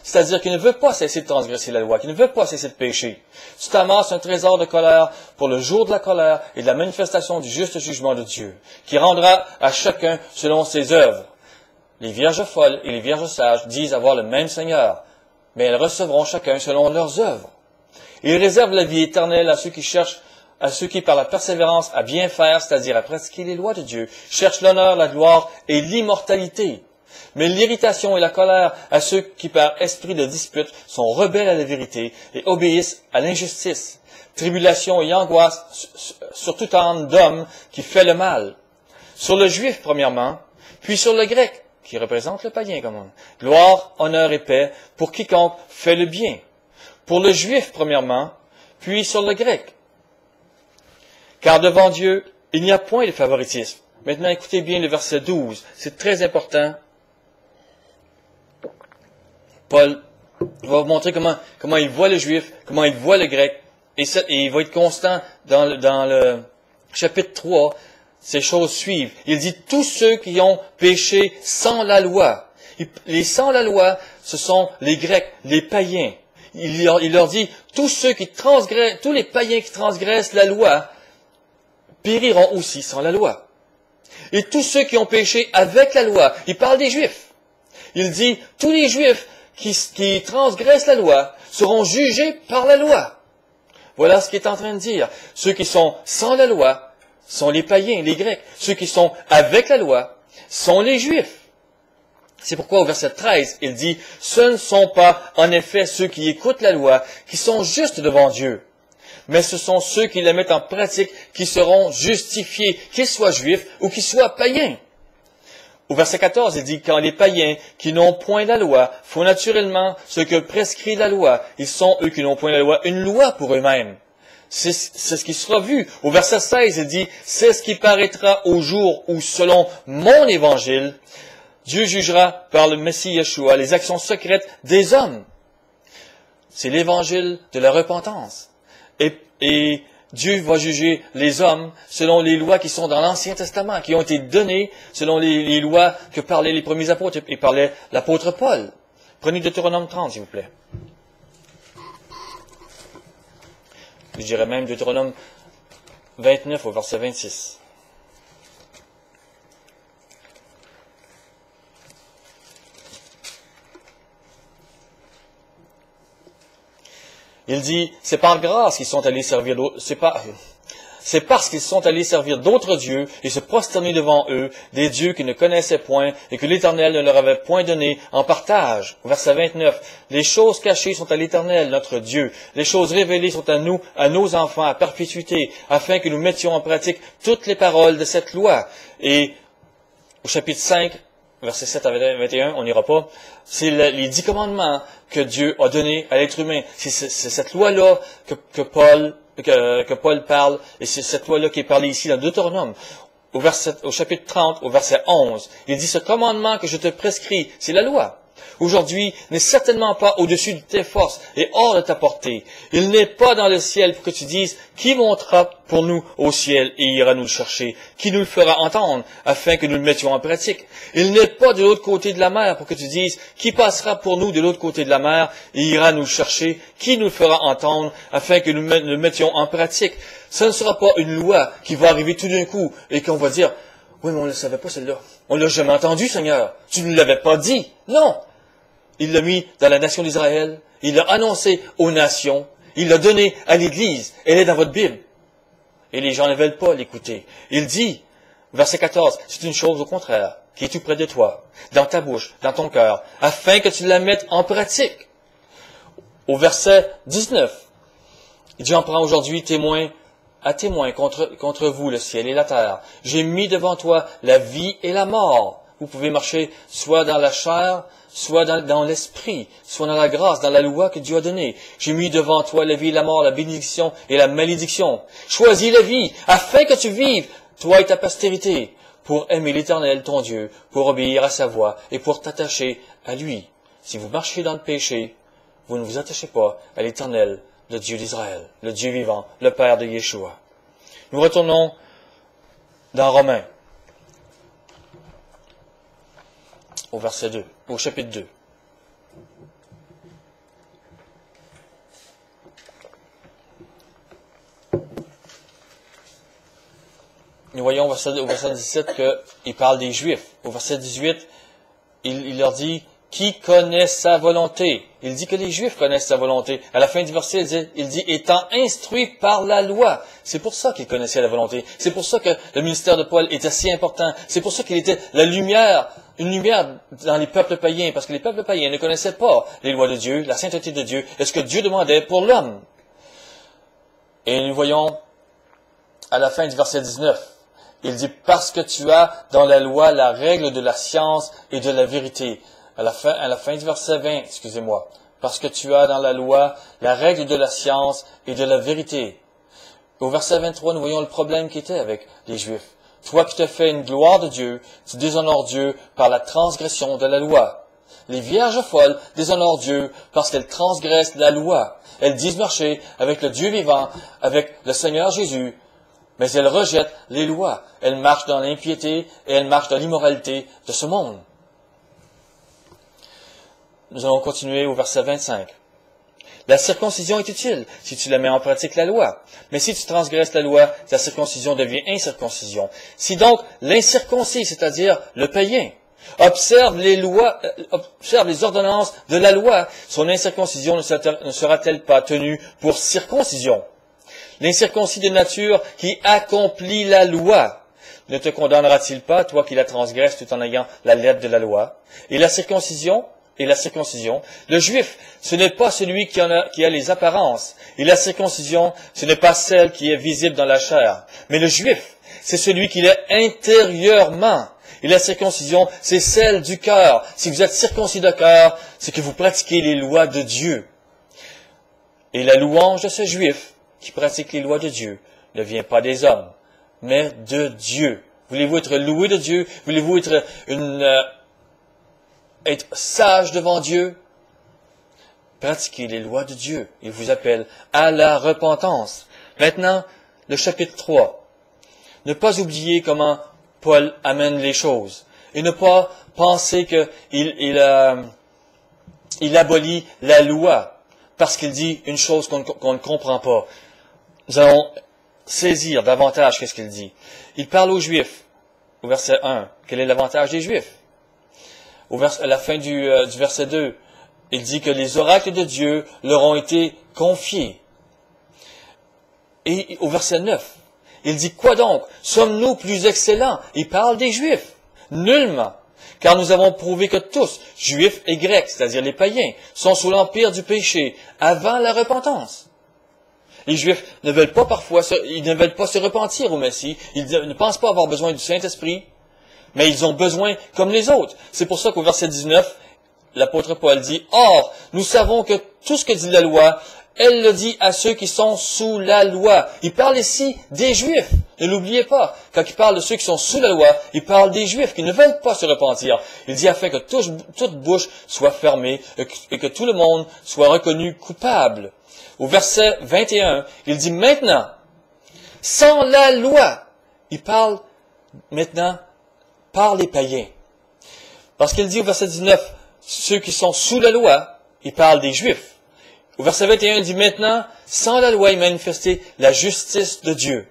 c'est-à-dire qui ne veut pas cesser de transgresser la loi, qui ne veut pas cesser de pécher, tu t'amasses un trésor de colère pour le jour de la colère et de la manifestation du juste jugement de Dieu, qui rendra à chacun selon ses œuvres. Les vierges folles et les vierges sages disent avoir le même Seigneur, mais elles recevront chacun selon leurs œuvres. Il réserve la vie éternelle à ceux qui par la persévérance à bien faire, c'est-à-dire à pratiquer les lois de Dieu, cherchent l'honneur, la gloire et l'immortalité. Mais l'irritation et la colère à ceux qui par esprit de dispute sont rebelles à la vérité et obéissent à l'injustice. Tribulation et angoisse sur toute âme d'homme qui fait le mal. Sur le juif premièrement, puis sur le grec, qui représente le païen comme on. Gloire, honneur et paix pour quiconque fait le bien. Pour le juif premièrement, puis sur le grec. Car devant Dieu, il n'y a point de favoritisme. Maintenant, écoutez bien le verset 12. C'est très important. Paul va vous montrer comment il voit le juif, comment il voit le grec. Et il va être constant dans le chapitre 3. Ces choses suivent. Il dit, tous ceux qui ont péché sans la loi. Les sans la loi, ce sont les Grecs, les païens. Il leur dit, tous les païens qui transgressent la loi, périront aussi sans la loi. Et tous ceux qui ont péché avec la loi, il parle des Juifs. Il dit, tous les Juifs qui transgressent la loi seront jugés par la loi. Voilà ce qu'il est en train de dire. Ceux qui sont sans la loi sont les païens, les Grecs. Ceux qui sont avec la loi sont les Juifs. C'est pourquoi au verset 13, il dit, ce ne sont pas en effet ceux qui écoutent la loi qui sont justes devant Dieu, mais ce sont ceux qui la mettent en pratique qui seront justifiés, qu'ils soient juifs ou qu'ils soient païens. Au verset 14, il dit, quand les païens qui n'ont point la loi font naturellement ce que prescrit la loi, ils sont, eux qui n'ont point la loi, une loi pour eux-mêmes. C'est ce qui sera vu. Au verset 16, il dit, c'est ce qui paraîtra au jour où, selon mon évangile, Dieu jugera par le Messie Yeshua les actions secrètes des hommes. C'est l'évangile de la repentance. Et Dieu va juger les hommes selon les lois qui sont dans l'Ancien Testament, qui ont été données selon les lois que parlaient les premiers apôtres et parlait l'apôtre Paul. Prenez Deutéronome 30, s'il vous plaît. Je dirais même Deutéronome 29 au verset 26. Il dit, c'est par grâce qu'ils sont allés servir d'autres. c'est parce qu'ils sont allés servir d'autres dieux et se prosterner devant eux, des dieux qu'ils ne connaissaient point et que l'Éternel ne leur avait point donné en partage. Au verset 29, les choses cachées sont à l'Éternel, notre Dieu. Les choses révélées sont à nous, à nos enfants, à perpétuité, afin que nous mettions en pratique toutes les paroles de cette loi. Et au chapitre 5, verset 7 à 21, on n'ira pas, c'est les 10 commandements que Dieu a donnés à l'être humain. C'est cette loi-là que Paul parle, et c'est cette loi-là qui est parlée ici dans Deutéronome. Au chapitre 30, au verset 11, il dit, ce commandement que je te prescris, c'est la loi. Aujourd'hui, n'est certainement pas au-dessus de tes forces et hors de ta portée. Il n'est pas dans le ciel pour que tu dises, qui montera pour nous au ciel et ira nous le chercher? Qui nous le fera entendre afin que nous le mettions en pratique? Il n'est pas de l'autre côté de la mer pour que tu dises, qui passera pour nous de l'autre côté de la mer et ira nous le chercher? Qui nous le fera entendre afin que nous le mettions en pratique? Ce ne sera pas une loi qui va arriver tout d'un coup et qu'on va dire, oui, mais on ne le savait pas celle-là. On ne l'a jamais entendu, Seigneur. Tu ne l'avais pas dit. Non. Il l'a mis dans la nation d'Israël. Il l'a annoncé aux nations. Il l'a donné à l'Église. Elle est dans votre Bible. Et les gens ne veulent pas l'écouter. Il dit, verset 14, c'est une chose au contraire, qui est tout près de toi, dans ta bouche, dans ton cœur, afin que tu la mettes en pratique. Au verset 19, il dit, j'en prends aujourd'hui témoin contre vous, le ciel et la terre. J'ai mis devant toi la vie et la mort. Vous pouvez marcher soit dans la chair, soit dans l'esprit, soit dans la grâce, dans la loi que Dieu a donnée. J'ai mis devant toi la vie et la mort, la bénédiction et la malédiction. Choisis la vie, afin que tu vives, toi et ta postérité, pour aimer l'Éternel, ton Dieu, pour obéir à sa voix et pour t'attacher à lui. Si vous marchez dans le péché, vous ne vous attachez pas à l'Éternel, le Dieu d'Israël, le Dieu vivant, le Père de Yeshua. Nous retournons dans Romains, au verset 2, au chapitre 2. Nous voyons au verset 17 qu'il parle des Juifs. Au verset 18, il leur dit, qui connaît sa volonté? Il dit que les Juifs connaissent sa volonté. À la fin du verset, il dit, étant instruit par la loi. C'est pour ça qu'ils connaissaient la volonté. C'est pour ça que le ministère de Paul était si important. C'est pour ça qu'il était la lumière, une lumière dans les peuples païens, parce que les peuples païens ne connaissaient pas les lois de Dieu, la sainteté de Dieu, et ce que Dieu demandait pour l'homme. Et nous voyons, à la fin du verset 19, il dit, parce que tu as dans la loi la règle de la science et de la vérité. À la fin du verset 20, excusez-moi, parce que tu as dans la loi la règle de la science et de la vérité. Au verset 23, nous voyons le problème qui était avec les Juifs. Toi qui te fais une gloire de Dieu, tu déshonores Dieu par la transgression de la loi. Les vierges folles déshonorent Dieu parce qu'elles transgressent la loi. Elles disent marcher avec le Dieu vivant, avec le Seigneur Jésus, mais elles rejettent les lois. Elles marchent dans l'impiété et elles marchent dans l'immoralité de ce monde. Nous allons continuer au verset 25. La circoncision est utile si tu la mets en pratique la loi. Mais si tu transgresses la loi, ta circoncision devient incirconcision. Si donc l'incirconcis, c'est-à-dire le païen, observe les ordonnances de la loi, son incirconcision ne sera-t-elle pas tenue pour circoncision? L'incirconcis de nature qui accomplit la loi ne te condamnera-t-il pas, toi qui la transgresses tout en ayant la lettre de la loi? Et la circoncision, le juif, ce n'est pas celui qui a les apparences. Et la circoncision, ce n'est pas celle qui est visible dans la chair. Mais le juif, c'est celui qui l'est intérieurement. Et la circoncision, c'est celle du cœur. Si vous êtes circoncis de cœur, c'est que vous pratiquez les lois de Dieu. Et la louange de ce juif qui pratique les lois de Dieu ne vient pas des hommes, mais de Dieu. Voulez-vous être loué de Dieu? Voulez-vous être être sage devant Dieu? Pratiquez les lois de Dieu. Il vous appelle à la repentance. Maintenant, le chapitre 3. Ne pas oublier comment Paul amène les choses. Et ne pas penser qu'il abolit la loi parce qu'il dit une chose qu'on ne comprend pas. Nous allons saisir davantage qu'est-ce qu'il dit. Il parle aux Juifs, au verset 1. Quel est l'avantage des Juifs? À la fin du verset 2, il dit que les oracles de Dieu leur ont été confiés. Et au verset 9, il dit, quoi donc? Sommes-nous plus excellents? Il parle des Juifs. Nullement. Car nous avons prouvé que tous, Juifs et Grecs, c'est-à-dire les païens, sont sous l'empire du péché, avant la repentance. Les Juifs ne veulent pas ils ne veulent pas se repentir au Messie, ils ne pensent pas avoir besoin du Saint-Esprit, mais ils ont besoin comme les autres. C'est pour ça qu'au verset 19, l'apôtre Paul dit, « Or, nous savons que tout ce que dit la loi, elle le dit à ceux qui sont sous la loi. » Il parle ici des Juifs. Ne l'oubliez pas. Quand il parle de ceux qui sont sous la loi, il parle des Juifs qui ne veulent pas se repentir. Il dit afin que toute bouche soit fermée et que tout le monde soit reconnu coupable. Au verset 21, il dit maintenant, sans la loi, il parle maintenant par les païens. Parce qu'il dit au verset 19, ceux qui sont sous la loi, il parle des Juifs. Au verset 21, il dit maintenant, sans la loi est manifestée la justice de Dieu.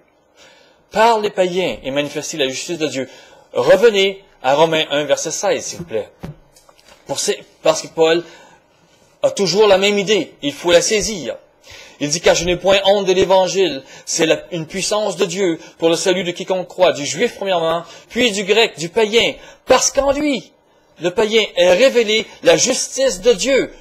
Par les païens est manifestée la justice de Dieu. Revenez à Romains 1, verset 16, s'il vous plaît. Parce que Paul a toujours la même idée. Il faut la saisir. Il dit, car je n'ai point honte de l'Évangile. C'est une puissance de Dieu pour le salut de quiconque croit, du Juif premièrement, puis du Grec, du païen. Parce qu'en lui, le païen est révélé la justice de Dieu.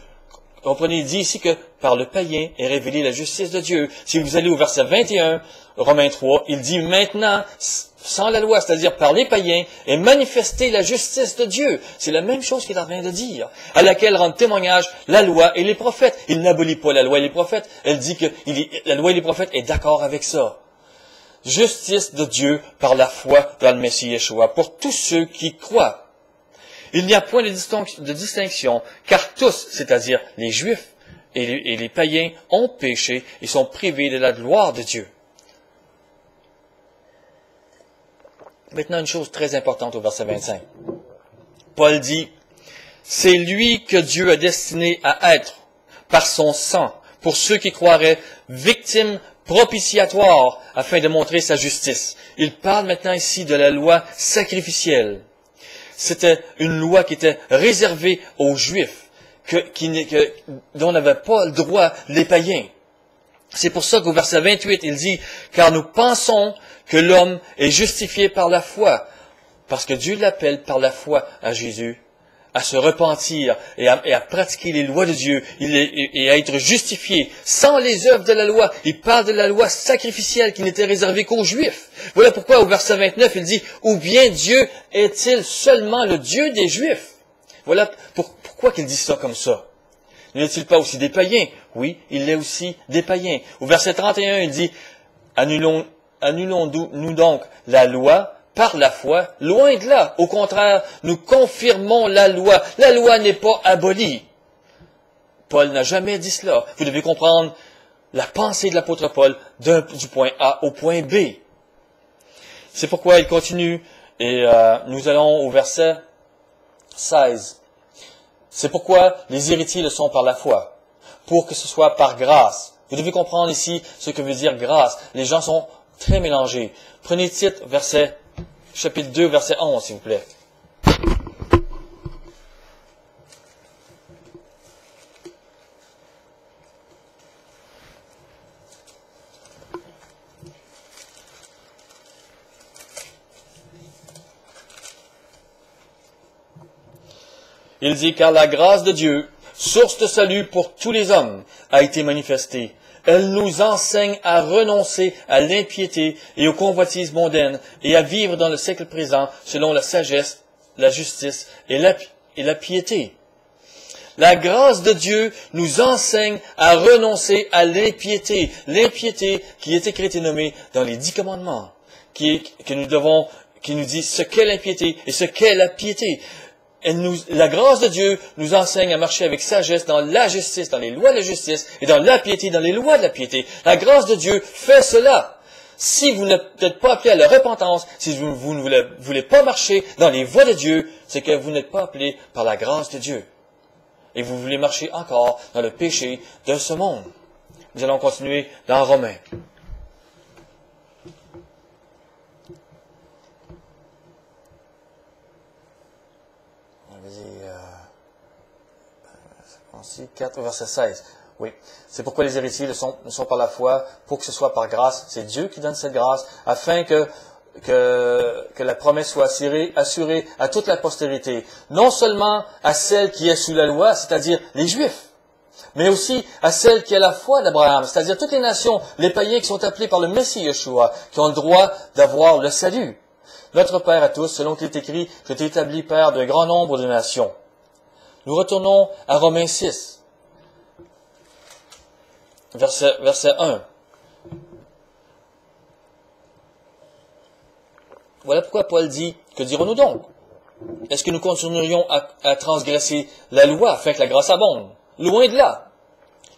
Comprenez, il dit ici que par le païen est révélée la justice de Dieu. Si vous allez au verset 21, Romains 3, il dit maintenant, sans la loi, c'est-à-dire par les païens, est manifestée la justice de Dieu. C'est la même chose qu'il est en train de dire, à laquelle rendent témoignage la loi et les prophètes. Il n'abolit pas la loi et les prophètes. Elle dit que la loi et les prophètes est d'accord avec ça. Justice de Dieu par la foi dans le Messie Yeshua, pour tous ceux qui croient. Il n'y a point de distinction, car tous, c'est-à-dire les Juifs et les païens, ont péché et sont privés de la gloire de Dieu. Maintenant, une chose très importante au verset 25. Paul dit, « C'est lui que Dieu a destiné à être, par son sang, pour ceux qui croiraient, victime propitiatoire, afin de montrer sa justice. » Il parle maintenant ici de la loi sacrificielle. C'était une loi qui était réservée aux Juifs, dont n'avaient pas le droit les païens. C'est pour ça qu'au verset 28, il dit, « Car nous pensons que l'homme est justifié par la foi, parce que Dieu l'appelle par la foi à Jésus, à se repentir et à pratiquer les lois de Dieu et à être justifié sans les œuvres de la loi. » Il parle de la loi sacrificielle qui n'était réservée qu'aux Juifs. Voilà pourquoi au verset 29, il dit, « Ou bien Dieu est-il seulement le Dieu des Juifs? » Voilà pourquoi qu'il dit ça comme ça. N'est-il pas aussi des païens? Oui, il est aussi des païens. Au verset 31, il dit, « Annulons-nous donc la loi par la foi? Loin de là. Au contraire, nous confirmons la loi. La loi n'est pas abolie. » Paul n'a jamais dit cela. Vous devez comprendre la pensée de l'apôtre Paul du point A au point B. C'est pourquoi il continue, et nous allons au verset 16. C'est pourquoi les héritiers le sont par la foi, pour que ce soit par grâce. Vous devez comprendre ici ce que veut dire grâce. Les gens sont très mélangés. Prenez Tite, chapitre 2, verset 11, s'il vous plaît. Il dit, « Car la grâce de Dieu, source de salut pour tous les hommes, a été manifestée. Elle nous enseigne à renoncer à l'impiété et aux convoitises mondaines et à vivre dans le siècle présent selon la sagesse, la justice et la piété. » La grâce de Dieu nous enseigne à renoncer à l'impiété. L'impiété qui est écrite et nommée dans les 10 commandements, qui nous dit ce qu'est l'impiété et ce qu'est la piété. La grâce de Dieu nous enseigne à marcher avec sagesse dans la justice, dans les lois de la justice, et dans la piété, dans les lois de la piété. La grâce de Dieu fait cela. Si vous n'êtes pas appelé à la repentance, si vous ne voulez pas marcher dans les voies de Dieu, c'est que vous n'êtes pas appelé par la grâce de Dieu. Et vous voulez marcher encore dans le péché de ce monde. Nous allons continuer dans Romains. Vas-y, 4, verset 16. Oui. C'est pourquoi les héritiers ne sont par la foi, pour que ce soit par grâce. C'est Dieu qui donne cette grâce, afin que la promesse soit assurée à toute la postérité. Non seulement à celle qui est sous la loi, c'est-à-dire les Juifs, mais aussi à celle qui a la foi d'Abraham, c'est-à-dire toutes les nations, les païens qui sont appelés par le Messie Yeshua, qui ont le droit d'avoir le salut. Notre Père à tous, selon qu'il est écrit, je t'ai établi Père d'un grand nombre de nations. Nous retournons à Romains 6, verset 1. Voilà pourquoi Paul dit, que dirons-nous donc? Est-ce que nous continuerions à transgresser la loi afin que la grâce abonde? Loin de là.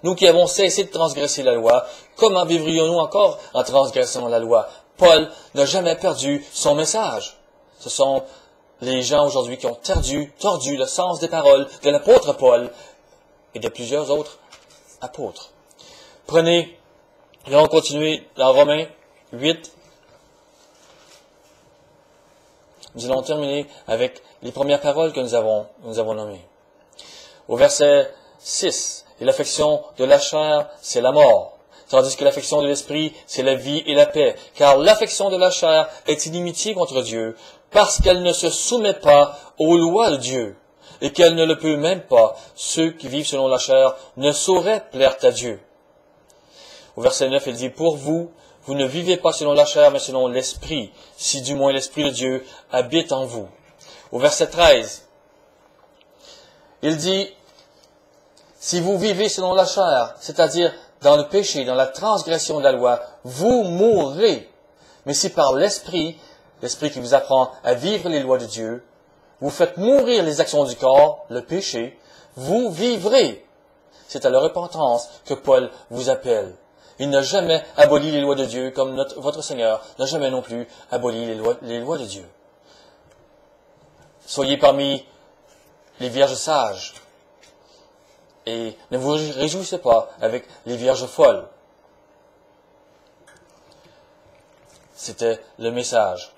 Nous qui avons cessé de transgresser la loi, comment vivrions-nous encore en transgressant la loi? Paul n'a jamais perdu son message. Ce sont les gens aujourd'hui qui ont tordu le sens des paroles de l'apôtre Paul et de plusieurs autres apôtres. Prenez, nous allons continuer dans Romains 8. Nous allons terminer avec les premières paroles que nous avons nommées. Au verset 6, « Et l'affection de la chair, c'est la mort, tandis que l'affection de l'esprit, c'est la vie et la paix. Car l'affection de la chair est inimitié contre Dieu, parce qu'elle ne se soumet pas aux lois de Dieu, et qu'elle ne le peut même pas. Ceux qui vivent selon la chair ne sauraient plaire à Dieu. » Au verset 9, il dit, « Pour vous, vous ne vivez pas selon la chair, mais selon l'Esprit, si du moins l'Esprit de Dieu habite en vous. » Au verset 13, il dit, « Si vous vivez selon la chair, c'est-à-dire dans le péché, dans la transgression de la loi, vous mourrez. Mais si par l'Esprit, l'Esprit qui vous apprend à vivre les lois de Dieu, vous faites mourir les actions du corps, le péché, vous vivrez. » C'est à la repentance que Paul vous appelle. Il n'a jamais aboli les lois de Dieu, comme votre Seigneur n'a jamais non plus aboli les lois de Dieu. Soyez parmi les vierges sages et ne vous réjouissez pas avec les vierges folles. C'était le message.